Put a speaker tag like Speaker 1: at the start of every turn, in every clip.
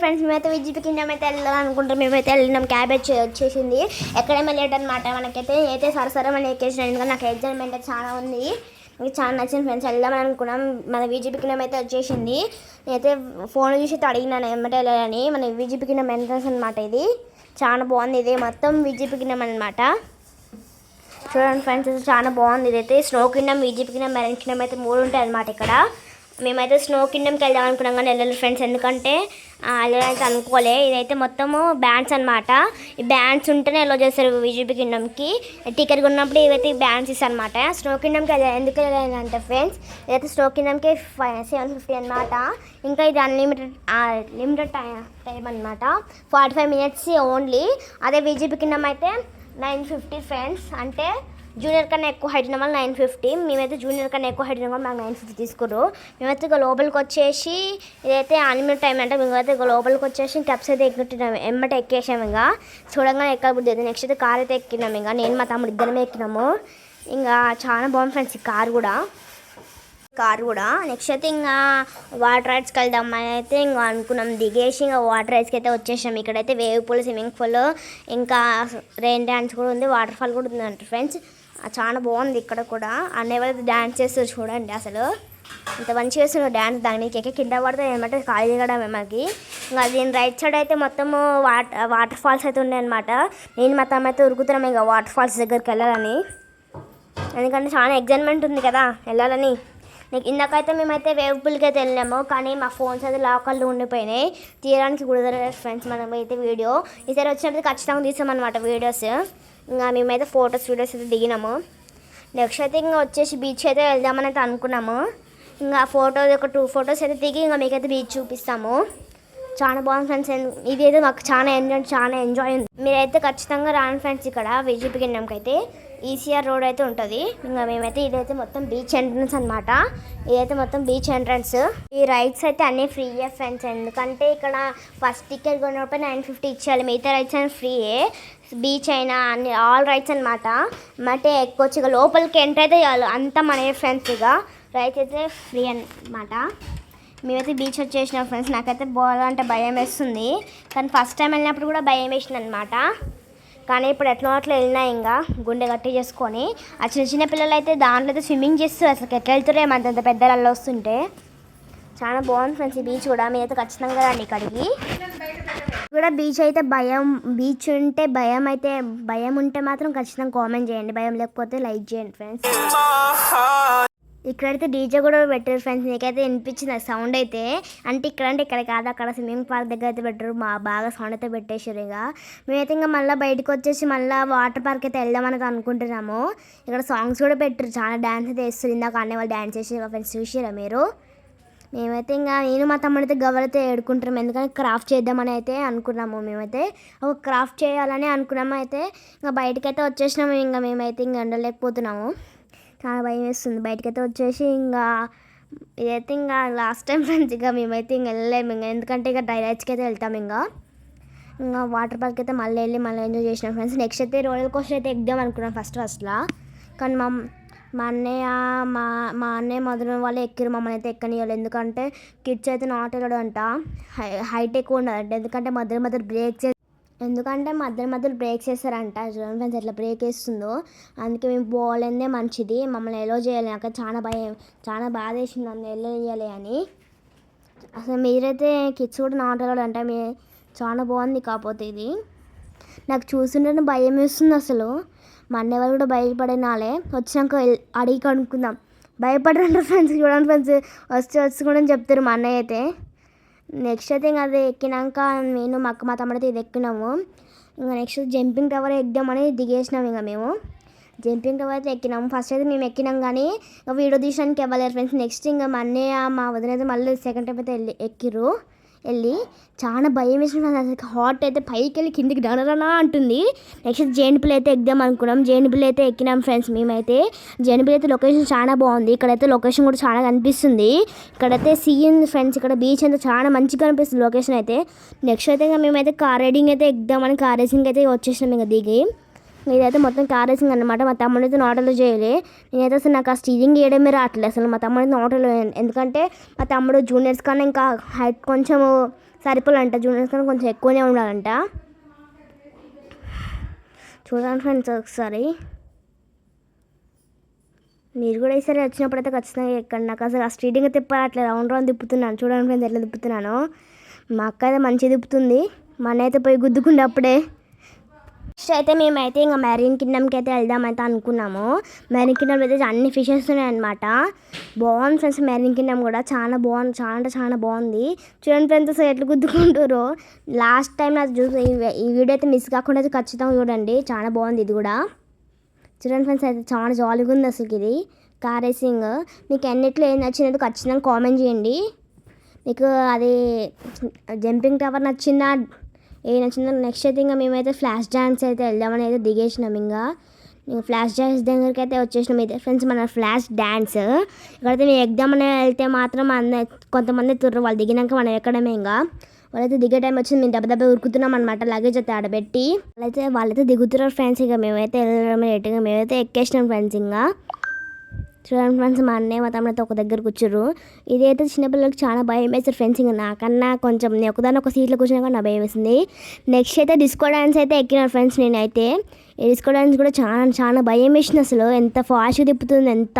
Speaker 1: Friends మేమైతే VGP కిందం అయితే వెళ్ళాలనుకుంటాం. మేమైతే వెళ్ళినాం. క్యాబేజ్ వచ్చేసింది. ఎక్కడేమో లేట్ అనమాట. మనకైతే సరసర మన ఎక్కేసిన. ఎందుకంటే నాకు ఎగ్జామ్మెంట్ అయితే చాలా ఉంది. మీకు చాలా నచ్చింది ఫ్రెండ్స్. వెళ్దామని అనుకున్నాం. మన విజిపి కిందం అయితే వచ్చేసింది. నేనైతే ఫోన్ చూసి అడిగినాను ఎమ్మటే వెళ్ళాలని. మన విజిపి కిందం ఎంట్రన్స్ అనమాట. ఇది చాలా బాగుంది. ఇది మొత్తం విజిపి కిందం అనమాట. చూడండి ఫ్రెండ్స్, చాలా బాగుంది. ఇదైతే స్నో కిండమ్, విజిపి కిండమ్, మెరైన్ కిండమ్ అయితే 3 ఉంటాయి అనమాట ఇక్కడ. మేమైతే స్నో కిండమ్కి వెళ్దాం అనుకున్నాం కానీ వెళ్ళాలి ఫ్రెండ్స్. ఎందుకంటే వెళ్ళాలైతే అనుకోలే. ఇదైతే మొత్తము బ్యాండ్స్ అనమాట. ఈ బ్యాండ్స్ ఉంటేనే ఎలా చేస్తారు విజిపి కిండమ్కి. టికెట్ కొన్నప్పుడు ఇవైతే బ్యాండ్స్ ఇస్తారు అనమాట. స్నో కిండమ్కి ఎందుకు వెళ్ళాలంటే ఫ్రెండ్స్, ఇదైతే స్నో కిండమ్కి 750 అనమాట. ఇంకా ఇది లిమిటెడ్ టైం అనమాట. 45 minutes ఓన్లీ. అదే విజిపి కిండమ్ అయితే 950 ఫ్రెండ్స్. అంటే జూనియర్ కన్నా ఎక్కువ హైట్ ఉన్న వాళ్ళు 950. మేమైతే జూనియర్ కన్నా ఎక్కువ హైట్ ఉన్న వాళ్ళు మాకు 950 తీసుకురు. మేమైతే ఇక లోపలికి వచ్చేసి ఇదైతే అన్లిమిటెడ్ టైం అంటే మేమైతే ఇక లోపలికి వచ్చేసి స్టెప్స్ అయితే ఎక్కినాము. ఎమ్మట ఎక్కేసాము. ఇంకా చూడంగానే ఎక్కబుద్ది. నెక్స్ట్ అయితే కార్ అయితే ఎక్కినాము. ఇంకా నేను మా తమ్ముడు ఇద్దరమే ఎక్కినాము. ఇంకా చాలా బాగుంది ఫ్రెండ్స్ ఈ కార్ కూడా. నెక్స్ట్ అయితే ఇంకా వాటర్ రైడ్స్కి వెళ్దాం అని అయితే ఇంకా అనుకున్నాం. దిగేసి ఇంకా వాటర్ రైడ్స్కి అయితే వచ్చేసాం. ఇక్కడైతే వేవ్ పూల్, స్విమ్మింగ్ పూల్, ఇంకా రెయిన్ డ్యాన్స్ కూడా ఉంది, వాటర్ ఫాల్ కూడా ఉందంట ఫ్రెండ్స్. చాలా బాగుంది. ఇక్కడ కూడా అన్నయ్య వాళ్ళు డ్యాన్స్ చేస్తారు చూడండి. అసలు ఇంత మంచిగా చేస్తున్నారు డ్యాన్స్. దానికి కింద పడితే ఏమంటే ఖాళీ దిగడం మనకి. ఇంకా దీని రైట్ సైడ్ అయితే మొత్తము వాటర్ ఫాల్స్ అయితే ఉన్నాయి అనమాట. నేను మా తమ్మ అయితే ఉరుకుతున్నాం ఇంకా వాటర్ ఫాల్స్ దగ్గరికి వెళ్ళాలని. ఎందుకంటే చాలా ఎగ్జైట్మెంట్ ఉంది కదా వెళ్ళాలని. ఇందాకైతే మేమైతే వేవ్ పూల్కి అయితే వెళ్ళాము. కానీ మా ఫోన్స్ అయితే లాకర్లు ఉండిపోయినాయి. తీయడానికి కుదరలేదు ఫ్రెండ్స్. మనం అయితే వీడియో ఈసారి వచ్చినప్పుడు ఖచ్చితంగా తీసామన్నమాట వీడియోస్. ఇంకా మేమైతే వీడియోస్ అయితే దిగినాము. నెక్స్ట్ అయితే ఇంకా వచ్చేసి బీచ్ అయితే వెళ్దామని అయితే అనుకున్నాము. ఇంకా ఒక 2 ఫొటోస్ అయితే దిగి ఇంకా మీకైతే బీచ్ చూపిస్తాము. చాలా బాగుంది ఫ్రెండ్స్. ఇది అయితే మాకు చాలా ఎంజాయ్ ఉంది. మీరైతే ఖచ్చితంగా రాను ఫ్రెండ్స్. ఇక్కడ విజిపి కిండమ్కి అయితే ఈసీఆర్ రోడ్ అయితే ఉంటుంది. ఇంకా మేమైతే ఇదైతే మొత్తం బీచ్ ఎంట్రన్స్ అనమాట. ఇదైతే మొత్తం బీచ్ ఎంట్రన్స్. ఈ రైడ్స్ అయితే అన్నీ ఫ్రీయే ఫ్రెండ్స్. ఎందుకంటే ఇక్కడ ఫస్ట్ టికెట్ కొన్నప్పుడు 950 ఇచ్చేయాలి. మిగతా రైడ్స్ అని ఫ్రీయే. బీచ్ అయినా అన్ని ఆల్ రైడ్స్ అనమాట. అంటే ఎక్కువ ఇక లోపలికి ఎంటర్ అయితే అంతా మన ఫ్రెండ్స్. ఇక రైడ్స్ అయితే ఫ్రీ అనమాట. మేమైతే బీచ్ వచ్చేసినాం ఫ్రెండ్స్. నాకైతే పోవాలంటే భయం వేస్తుంది. కానీ ఫస్ట్ టైం వెళ్ళినప్పుడు కూడా భయం వేసింది అనమాట. కానీ ఇప్పుడు ఎట్లా వెళ్ళినా ఇంకా గుండె గట్టి చేసుకొని. ఆ చిన్న పిల్లలు అయితే దాంట్లో అయితే స్విమ్మింగ్ చేస్తారు. అసలు ఎట్లా వెళ్తారే అంత పెద్ద అల్ల వస్తుంటే. చాలా బాగుంది ఫ్రెండ్స్ ఈ బీచ్ కూడా. మీరైతే ఖచ్చితంగా రండి ఇక్కడికి కూడా. బీచ్ అయితే భయం ఉంటే మాత్రం ఖచ్చితంగా కామెంట్ చేయండి. భయం లేకపోతే లైక్ చేయండి ఫ్రెండ్స్. ఇక్కడైతే డీజే కూడా పెట్టారు ఫ్రెండ్స్. నీకైతే వినిపించింది సౌండ్ అయితే. అంటే ఇక్కడ కాదు, అక్కడ స్విమ్మింగ్ పార్క్ దగ్గర అయితే పెట్టారు. బాగా సౌండ్ అయితే పెట్టేసారు. ఇక మేమైతే ఇంకా మళ్ళీ బయటకు వచ్చేసి మళ్ళీ వాటర్ పార్క్ అయితే వెళ్దామని అనుకుంటున్నాము. ఇక్కడ సాంగ్స్ కూడా పెట్టారు. చాలా డ్యాన్స్ అయితే వేస్తారు. ఇందాక అన్నయ్య వాళ్ళు డ్యాన్స్ చేసి ఫ్రెండ్స్ చూసారా మీరు. మేమైతే ఇంకా నేను మా తమ్ముడు అయితే గవ్వలైతే ఏడుకుంటున్నాము. ఎందుకంటే క్రాఫ్ట్ చేద్దామని అయితే అనుకున్నాము. మేమైతే ఒక క్రాఫ్ట్ చేయాలని అనుకున్నాము. అయితే ఇంకా బయటకైతే వచ్చేసినాము. ఇంకా మేమైతే ఇంకా ఉండలేకపోతున్నాము. చాలా భయం వేస్తుంది. బయటకైతే వచ్చేసి ఇంకా ఇదైతే ఇంకా లాస్ట్ టైం ఫ్రెండ్స్. ఇక మేమైతే ఇంకా వెళ్ళలేము. ఇంకా ఎందుకంటే ఇక రైడ్స్కి అయితే వెళ్తాము. ఇంకా వాటర్ పార్క్ అయితే మళ్ళీ ఎంజాయ్ చేసినాం ఫ్రెండ్స్. నెక్స్ట్ అయితే రోలర్ కోస్టర్ అయితే ఎగ్దాం అనుకున్నాం ఫస్ట్లో. కానీ మా అన్నయ్య మొదలు వాళ్ళు ఎక్కిరు. మమ్మల్ని అయితే ఎక్కనివ్వాలి. ఎందుకంటే కిడ్స్ అయితే నాట్ వెళ్ళడం అంట. హైట్ ఎక్కువ ఉండదంట. ఎందుకంటే మధ్య బ్రేక్ చేస్తారంట. చూడండి ఫ్రెండ్స్ ఎట్లా బ్రేక్ వేస్తుందో. అందుకే మేము పోవాలందే మంచిది. మమ్మల్ని ఎలో చేయాలి. నాకు చాలా బాధ వేసింది నన్ను ఎలో చేయాలి అని. అసలు మీరైతే కిడ్స్ కూడా నాట్ వెళ్ళడం అంటే చాలా బాగుంది. కాకపోతే ఇది నాకు చూస్తుంటే భయం వేస్తుంది అసలు. మా అన్నయ్య వాళ్ళు కూడా భయపడినాలే. వచ్చినాక అడిగి కనుక్కుందాం. భయపడరంటారు ఫ్రెండ్స్. చూడండి ఫ్రెండ్స్ వచ్చి కూడా చెప్తారు మా అన్నయ్య అయితే. నెక్స్ట్ అయితే ఇంకా అది ఎక్కినాక నేను మా తమ్ముడు అయితే ఇది ఎక్కినాము. ఇంకా నెక్స్ట్ జంపింగ్ టవర్ ఎక్దామని దిగేసినాము. ఇంకా మేము జంపింగ్ టవర్ అయితే ఎక్కినాము. ఫస్ట్ అయితే మేము ఎక్కినాం కానీ వీడియో తీయడానికి ఇవ్వలేరు ఫ్రెండ్స్. నెక్స్ట్ ఇంకా మా అన్నయ్య మా వదిన అయితే మళ్ళీ సెకండ్ టైం అయితే వెళ్ళి చాలా భయం వేసిన. అసలు హాట్ అయితే పైకి వెళ్ళి కిందికి డనరనా అంటుంది. నెక్స్ట్ జేనిపిల్ అయితే ఎక్దాం అనుకున్నాం. జేనిపిల్ అయితే ఎక్కినాం ఫ్రెండ్స్. మేమైతే జేనిపిల్ అయితే లొకేషన్ చాలా బాగుంది. ఇక్కడైతే లొకేషన్ కూడా చాలా కనిపిస్తుంది. ఇక్కడైతే సీన్ ఫ్రెండ్స్. ఇక్కడ బీచ్ అయితే చాలా మంచిగా కనిపిస్తుంది లొకేషన్ అయితే. నెక్స్ట్ అయితే ఇంకా మేమైతే కార్ రైడింగ్ అయితే ఎక్దామని కార్ రేసింగ్ అయితే వచ్చేసినాం ఇంకా దిగి. ఇదైతే మొత్తం కార్ రేసింగ్ అనమాట. మా తమ్ముడు అయితే నాటలో చేయలే. నేనైతే అసలు నాకు ఆ స్టీరింగ్ వేయడమే రావట్లేదు అసలు. మా తమ్ముడు అయితే నాటలో. ఎందుకంటే మా తమ్ముడు జూనియర్స్ కన్నా ఇంకా హైట్ కొంచెం సరిపోలంట, జూనియర్స్ కన్నా కొంచెం ఎక్కువనే ఉండాలంట. చూడండి ఫ్రెండ్స్ ఒకసారి, మీరు కూడా ఈసారి వచ్చినప్పుడైతే ఖచ్చితంగా ఎక్కండి. నాకు అసలు ఆ స్ట్రీటింగ్ తిప్పాలి, అట్లా రౌండ్ రౌండ్ తిప్పుతున్నాను. చూడండి ఫ్రెండ్స్ ఎట్లా తిప్పుతున్నాను. మా అక్క అయితే మంచిగా తిప్పుతుంది, మా అన్న అయితే పోయి గుద్దుకుండే అప్పుడే. నెక్స్ట్ అయితే మేమైతే ఇంకా మెరీన్ కింగ్డమ్కి అయితే వెళ్దామైతే అనుకున్నాము. మెరీన్ కింగ్డమ్ అయితే అన్ని ఫిషెస్ ఉన్నాయి అనమాట. బాగుంది ఫ్రెండ్స్, మెరీన్ కింగ్డమ్ కూడా చాలా బాగుంది, చాలా అంటే చాలా బాగుంది. చూడండి ఫ్రెండ్స్ అసలు ఎట్లా గుద్దుకుంటారో. లాస్ట్ టైం నాకు చూసి ఈ వీడియో అయితే మిస్ కాకుండా అయితే ఖచ్చితంగా చూడండి, చాలా బాగుంది ఇది కూడా. చూడండి ఫ్రెండ్స్ అయితే చాలా జాలీగా ఉంది అసలు ఇది కార్ రేసింగ్. మీకు అన్నిట్లో ఏం నచ్చినట్టు ఖచ్చితంగా కామెంట్ చేయండి. మీకు అది జంపింగ్ టవర్ నచ్చిందా, ఏ నచ్చిందో. నెక్స్ట్ అయితే ఇంకా మేమైతే ఫ్లాష్ డాన్స్ అయితే వెళ్దామని అయితే దిగేసినాం. ఇంకా ఫ్లాష్ డాన్స్ దగ్గరికి అయితే వచ్చేసినాం. అయితే ఫ్రెండ్స్ మన ఫ్లాష్ డాన్స్ ఇక్కడైతే మేము ఎగ్దామని వెళ్తే మాత్రం కొంతమంది తుర్రు, వాళ్ళు దిగినాక మనం ఎక్కడమే. ఇంకా వాళ్ళైతే దిగే టైం వచ్చింది, మేము దెబ్బ ఉరుకుతున్నాం అనమాట, లగేజ్ అయితే ఆడబెట్టి. వాళ్ళైతే దిగుతున్నారు ఫ్రెండ్స్. ఇక మేమైతే వెళ్ళడం లేట్గా మేమైతే ఎక్కేసినాం ఫ్రెండ్స్. ఇంకా చూడండి ఫ్రెండ్స్ మా అన్నయ్య మా తమ్ముడు అయితే ఒక దగ్గర కూర్చోరు. ఇదైతే చిన్నపిల్లలకి చాలా భయం వేస్తారు ఫ్రెండ్స్. ఇంకా నాకన్నా కొంచెం ఒకదాని ఒక సీట్లో కూర్చున్నా కానీ నా భయం వేసింది. నెక్స్ట్ అయితే డిస్కో డాన్స్ అయితే ఎక్కినాను ఫ్రెండ్స్ నేనైతే. ఈ డిస్కో డాన్స్ కూడా చాలా చాలా భయం వేసింది అసలు, ఎంత ఫాస్ట్గా తిప్పుతుంది ఎంత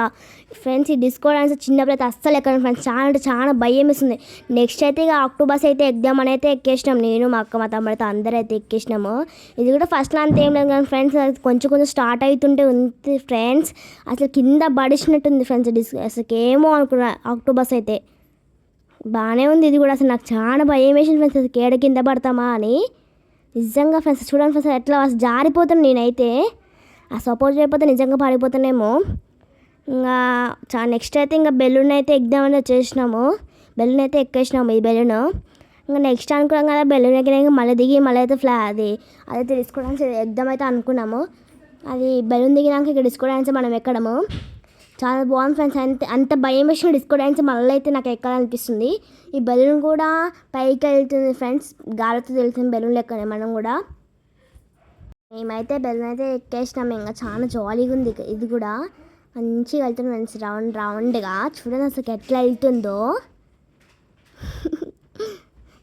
Speaker 1: ఫ్రెండ్స్. ఈ డిస్కో డాన్స్ చిన్నప్పుడు అస్సలు ఎక్కను ఫ్రెండ్స్, చాలా అంటే చాలా భయం వేస్తుంది. నెక్స్ట్ అయితే ఇక ఆక్టోబస్ అయితే ఎగ్దామని అయితే ఎక్కేసినాం, నేను మా అక్క మా తమ్ముడు అయితే అందరూ అయితే ఎక్కేసినాము. ఇది కూడా ఫస్ట్లో అంత ఏం లేదు కానీ ఫ్రెండ్స్, కొంచెం కొంచెం స్టార్ట్ అవుతుంటే ఉంది ఫ్రెండ్స్, అసలు కింద పడిచినట్టుంది ఫ్రెండ్స్. అసలు ఏమో అనుకున్నా ఆక్టోబస్ అయితే బాగానే ఉంది. ఇది కూడా అసలు నాకు చాలా భయం వేసింది ఫ్రెండ్స్, అసలు కేడ కింద పడతామా అని. నిజంగా ఫ్రెండ్స్ చూడండి ఫ్రెండ్స్ ఎట్లా జారిపోతాను నేనైతే, ఆ సపోర్ట్ చేయకపోతే నిజంగా పడిపోతానేమో. ఇంకా నెక్స్ట్ అయితే ఇంకా బెలూన్ అయితే ఎగ్దామని వచ్చేసినాము. బెలూన్ అయితే ఎక్కేసినాము ఈ బెలూన్. ఇంకా నెక్స్ట్ అనుకున్నాం కదా బెలూన్ ఎక్కినాక మళ్ళీ దిగి మళ్ళీ అయితే అదైతే తీసుకోవడానికి ఎగ్దాం అయితే అనుకున్నాము. అది బెలూన్ దిగినాక ఇక్కడ తీసుకోవడానికి మనం ఎక్కడము చాలా బాగుంది ఫ్రెండ్స్. అంత భయం వేసిన డిస్కో డాన్స్ మళ్ళీ అయితే నాకు ఎక్కాలనిపిస్తుంది. ఈ బెలూన్ కూడా పైకి వెళ్తుంది ఫ్రెండ్స్, గాలితో వెళ్తుంది బెలూన్ లెక్కనే. మనం కూడా మేమైతే బెలూన్ అయితే ఎక్కేసినాము. ఇంకా చాలా జాలీగా ఉంది ఇది కూడా, మంచిగా వెళ్తుంది ఫ్రెండ్స్ రౌండ్ రౌండ్గా. చూడండి అసలు ఎట్లా వెళ్తుందో.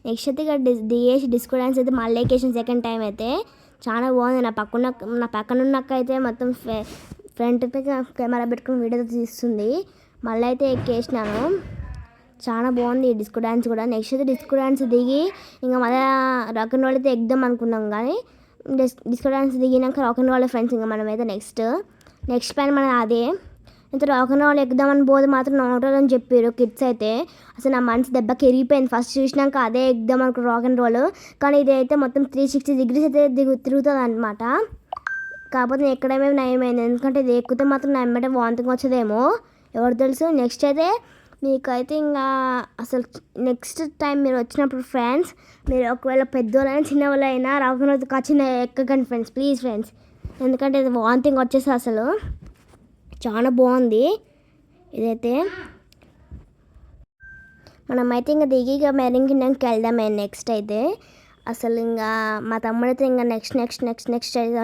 Speaker 1: నెక్స్ట్ అయితే ఇక్కడ దిగేసి డిస్కో డాన్స్ అయితే మళ్ళీ ఎక్కేసిన సెకండ్ టైం అయితే చాలా బాగుంది. నా పక్కన ఉన్నక్క అయితే మొత్తం ఫ్రంట్ అయితే కెమెరా పెట్టుకుని వీడియో తీస్తుంది. మళ్ళీ అయితే ఎక్కేసినాను, చాలా బాగుంది ఈ డిస్కో డాన్స్ కూడా. నెక్స్ట్ అయితే డిస్కో డాన్స్ దిగి ఇంకా మళ్ళీ రాక్ అండ్ రోల్ అయితే ఎగ్దాం అనుకున్నాం కానీ డిస్కో డాన్స్ దిగినాక రాక్ అండ్ రోల్ ఫ్రెండ్స్. ఇంకా మనమైతే నెక్స్ట్ ప్లాన్ మన అదే. ఇంత రాక్ అండ్ రోల్ ఎక్కుదామని పోతే మాత్రం నార్మల్ అని చెప్పారు కిడ్స్ అయితే. అసలు నా మనసు దెబ్బకి ఎరిగిపోయింది ఫస్ట్ చూసినాక, అదే ఎగ్దాం అనుకున్న రాక్ అండ్ రోల్. కానీ ఇది అయితే మొత్తం 360 degrees అయితే తిరుగుతుంది అనమాట. కాకపోతే నేను ఎక్కడేమో నయమైంది, ఎందుకంటే ఇది ఎక్కితే మాత్రం నా వెంబడే వాంతింగ్ వచ్చేదేమో ఎవరు తెలుసు. నెక్స్ట్ అయితే మీకైతే ఇంకా అసలు నెక్స్ట్ టైం మీరు వచ్చినప్పుడు ఫ్రెండ్స్, మీరు ఒకవేళ పెద్దవాళ్ళైనా చిన్నవాళ్ళైనా రాక్ అండ్ రోల్ ఖచ్చితంగా ఎక్కకండి ఫ్రెండ్స్ ప్లీజ్ ఫ్రెండ్స్, ఎందుకంటే ఇది వాంతింగ్ వచ్చేసి అసలు చాలా బాగుంది ఇదైతే. మనమైతే ఇంకా దిగి ఇక మెరీన్ కింగ్డమ్కి వెళ్దామే. నెక్స్ట్ అయితే అసలు ఇంకా మా తమ్ముడు అయితే ఇంకా నెక్స్ట్ అయితే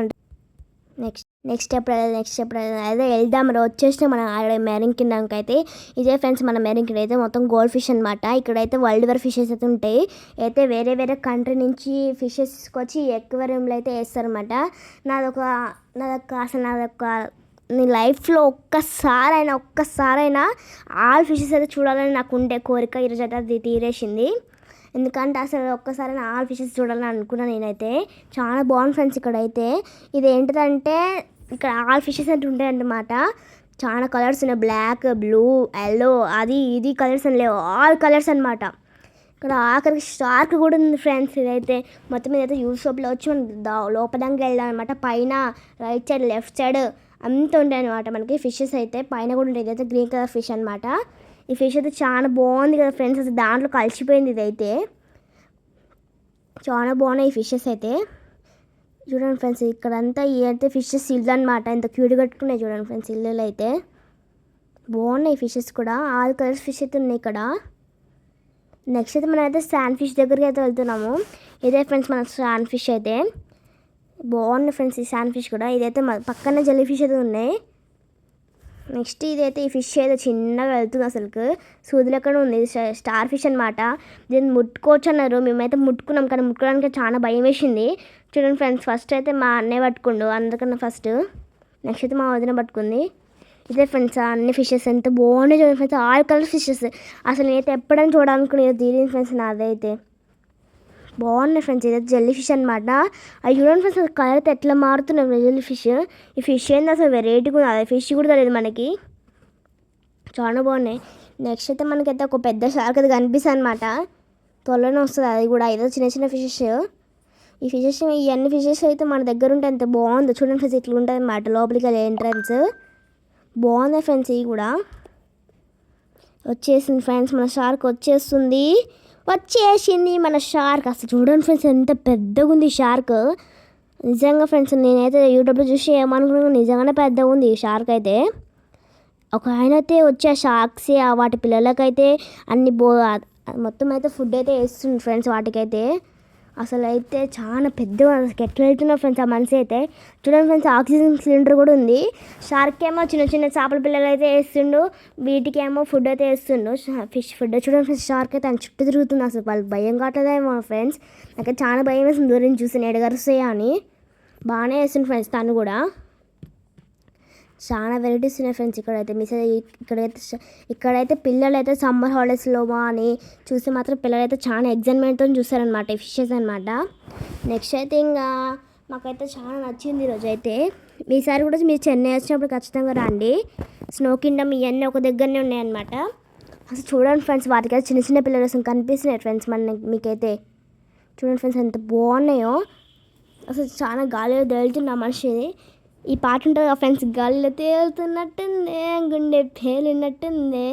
Speaker 1: నెక్స్ట్ ఎప్పుడు అదే వెళ్దాం వచ్చేసిన మన మెరీన్ కింగ్డమ్కి అయితే. ఇదే ఫ్రెండ్స్ మన మెరీన్ కింగ్డమ్ అయితే మొత్తం గోల్డ్ ఫిష్ అనమాట. ఇక్కడైతే వరల్డ్ వార్ ఫిషెస్ అయితే ఉంటాయి. అయితే వేరే కంట్రీ నుంచి ఫిషెస్ తీసుకొచ్చి ఎక్వేరియంలో అయితే వేస్తారనమాట. నాదొక నీ లైఫ్లో ఒక్కసారైనా ఆల్ ఫిషెస్ అయితే చూడాలని నాకు ఉండే కోరిక ఈరోజు అయితే అది తీరేసింది. ఎందుకంటే అసలు ఒక్కసారి ఆల్ ఫిషెస్ చూడాలని అనుకున్నాను నేనైతే. చాలా బాగుంది ఫ్రెండ్స్ ఇక్కడైతే. ఇది ఏంటిదంటే ఇక్కడ ఆల్ ఫిషెస్ అంటే ఉంటాయన్నమాట. చాలా కలర్స్ ఉన్నాయి, బ్లాక్, బ్లూ, ఎల్లో, అది ఇది కలర్స్ అని లేవు, ఆల్ కలర్స్ అనమాట. ఇక్కడ ఆఖరికి షార్క్ కూడా ఉంది ఫ్రెండ్స్. ఇదైతే మొత్తం మీద అయితే యూట్యూబ్లో వచ్చి మనం లోపలంగా వెళ్దాం అనమాట. పైన రైట్ సైడ్ లెఫ్ట్ సైడ్ అంతా ఉంటాయి అనమాట మనకి ఫిషెస్ అయితే. పైన కూడా ఉంటాయి, ఇదైతే గ్రీన్ కలర్ ఫిష్ అనమాట. ఈ ఫిష్ అయితే చాలా బాగుంది కదా ఫ్రెండ్స్, అసలు దాంట్లో కలిసిపోయింది ఇదైతే. చాలా బాగున్నాయి ఈ ఫిషెస్ అయితే. చూడండి ఫ్రెండ్స్ ఇక్కడంతా అయితే ఫిషెస్ ఇల్లు అనమాట, ఎంత క్యూట్ కట్టుకున్నాయి చూడండి ఫ్రెండ్స్ ఇల్లులు అయితే. బాగున్నాయి ఫిషెస్ కూడా, ఆల్ కలర్స్ ఫిష్ అయితే ఉన్నాయి ఇక్కడ. నెక్స్ట్ అయితే మనం అయితే శాండ్ ఫిష్ దగ్గరికి అయితే వెళ్తున్నాము. ఇదే ఫ్రెండ్స్ మన శాండ్ ఫిష్ అయితే. బాగుంది ఫ్రెండ్స్ ఈ శాండ్ ఫిష్ కూడా. ఇదైతే పక్కన జెల్లీ ఫిష్ అయితే ఉన్నాయి. నెక్స్ట్ ఇదైతే ఈ ఫిష్ అయితే చిన్నగా వెళ్తుంది, అసలుకు సూదులు ఎక్కడ ఉంది, స్టార్ ఫిష్ అనమాట. దీన్ని ముట్టుకోవచ్చు అన్నారు, మేమైతే ముట్టుకున్నాం కానీ ముట్టుకోవడానికి చాలా భయం వేసింది. చూడండి ఫ్రెండ్స్, ఫస్ట్ అయితే మా అన్నయ్య పట్టుకుండు అందరికన్నా ఫస్ట్, నెక్స్ట్ అయితే మా వదిన పట్టుకుంది. ఇదే ఫ్రెండ్స్ అన్ని ఫిషెస్ ఎంత బాగున్నాయి చూడండి ఫ్రెండ్స్, ఆల్ కలర్ ఫిషెస్. అసలు నేనైతే ఎప్పుడైనా చూడాలనుకునేది తీరింది ఫ్రెండ్స్ నాదైతే. బాగున్నాయి ఫ్రెండ్స్, ఇదైతే జెల్లీ ఫిష్ అనమాట. అవి చూడండి ఫ్రెండ్స్, అసలు కలర్ అయితే ఎట్లా మారుతున్నాయి జెల్లీ ఫిష్. ఈ ఫిష్ ఏంది అసలు వెరైటీగా ఉంది, అదే ఫిష్ కూడా తెలియదు మనకి, చాలా బాగున్నాయి. నెక్స్ట్ అయితే మనకైతే ఒక పెద్ద షార్క్ అయితే కనిపిస్తుంది అనమాట, త్వరలోనే వస్తుంది అది కూడా. ఏదో చిన్న చిన్న ఫిషెస్, ఈ ఫిషెస్ ఇవన్నీ ఫిషెస్ అయితే మన దగ్గర ఉంటే ఎంత బాగుందో చూడండి ఫ్రెండ్స్, ఇట్లా ఉంటుంది అన్నమాట లోపలికి వెళ్ళే ఎంట్రన్స్. బాగుంది ఫ్రెండ్స్, ఇవి కూడా వచ్చేసింది ఫ్రెండ్స్, మన షార్క్ వచ్చేసింది మన షార్క్. అసలు చూడండి ఫ్రెండ్స్ ఎంత పెద్దగా ఉంది ఈ షార్క్. నిజంగా ఫ్రెండ్స్ నేనైతే యూట్యూబ్లో చూసి ఏమనుకున్నాను, నిజంగానే పెద్దగా ఉంది ఈ షార్క్ అయితే. ఒక ఆయన అయితే వచ్చి ఆ షార్క్స్ వాటి పిల్లలకైతే అన్ని మొత్తం అయితే ఫుడ్ అయితే వేస్తుంది ఫ్రెండ్స్ వాటికైతే. అసలు అయితే చాలా పెద్దగా ఎట్లా వెళ్తున్నారు ఫ్రెండ్స్ ఆ మనిషి అయితే. చూడండి ఫ్రెండ్స్, ఆక్సిజన్ సిలిండర్ కూడా ఉంది. షార్క్ ఏమో చిన్న చిన్న చేపల పిల్లలు అయితే వేస్తుండు, వీటికేమో ఫుడ్ అయితే వేస్తుండు, ఫిష్ ఫుడ్. చూడండి ఫ్రెండ్స్, షార్క్ అయితే తన చుట్టూ తిరుగుతుంది. అసలు వాళ్ళు భయం కావట్లేదేమో ఫ్రెండ్స్, నాకు చాలా భయం వేస్తుంది దూరం చూసి ఎడగరుస్తాయా అని. బాగానే వేస్తుంది ఫ్రెండ్స్ తను కూడా. చాలా వెరైటీస్ ఉన్నాయి ఫ్రెండ్స్ ఇక్కడైతే. ఇక్కడైతే పిల్లలు అయితే సమ్మర్ హాలిడేస్లో అని చూస్తే మాత్రం పిల్లలు అయితే చాలా ఎగ్జైట్మెంట్తో చూస్తారనమాట ఈ ఫిషెస్ అనమాట. నెక్స్ట్ అయితే ఇంకా మాకైతే చాలా నచ్చింది ఈరోజు అయితే. ఈసారి కూడా మీరు చెన్నై వచ్చినప్పుడు ఖచ్చితంగా రండి. స్నో కింగ్డమ్ ఇవన్నీ ఒక దగ్గరనే ఉన్నాయన్నమాట. అసలు చూడండి ఫ్రెండ్స్, వాటికైతే చిన్న చిన్న పిల్లలు అసలు కనిపిస్తున్నాయి ఫ్రెండ్స్ మీకైతే. చూడండి ఫ్రెండ్స్ ఎంత బాగున్నాయో, అసలు చాలా గాలిలో తేలుతున్న మనిషిది. ఈ పాట ఉంటుంది కదా ఫ్రెండ్స్, గాలిలో తేలుతున్నట్టుంది గుండె పేలినట్టుంది,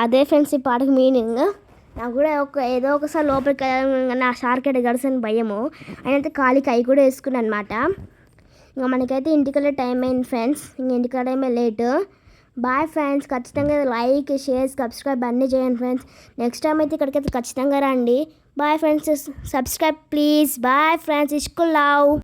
Speaker 1: అదే ఫ్రెండ్స్ ఈ పాటకు మీనింగ్. నాకు కూడా ఏదో ఒకసారి లోపలికి నా షార్క్ అయితే గడిసిన భయము, అయితే కాలికి అవి కూడా వేసుకున్నాను అనమాట. ఇంకా మనకైతే ఇంటికెళ్ళే టైం అయింది ఫ్రెండ్స్, ఇంక ఇంటికెళ్ళడమే లేటు. బాయ్ ఫ్రెండ్స్, ఖచ్చితంగా లైక్ షేర్ సబ్స్క్రైబ్ అన్నీ చేయండి ఫ్రెండ్స్. నెక్స్ట్ టైం అయితే ఇక్కడికైతే ఖచ్చితంగా రండి. Bye friends, subscribe please. Bye friends, ఇష్కు లవ్.